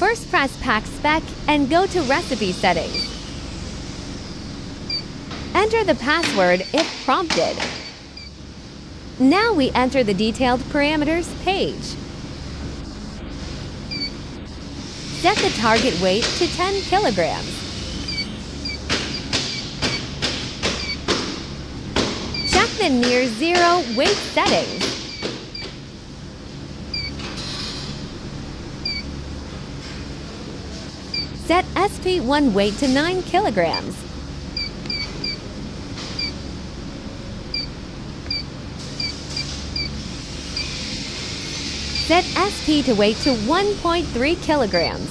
First press Pack Spec and go to Recipe Settings. Enter the password if prompted. Now we enter the Detailed Parameters page. Set the target weight to 10 kilograms. Check the near zero weight settings. Set SP1 weight to 9 kilograms. Set SP to weight to 1.3 kilograms.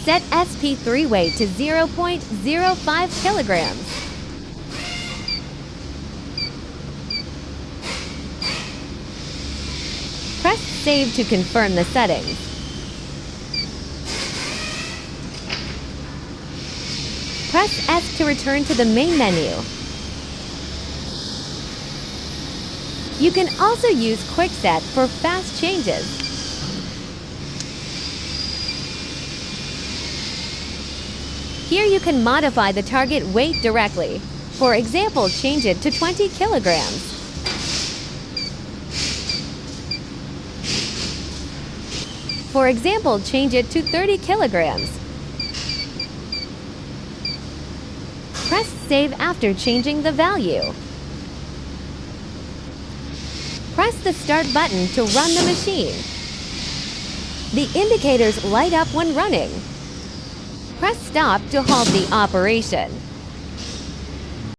Set SP3 weight to 0.05 kilograms. Press Save to confirm the settings. Press S to return to the main menu. You can also use Quick Set for fast changes. Here you can modify the target weight directly. For example, change it to 20 kilograms. For example, change it to 30 kilograms. Press Save after changing the value. Press the Start button to run the machine. The indicators light up when running. Press Stop to halt the operation.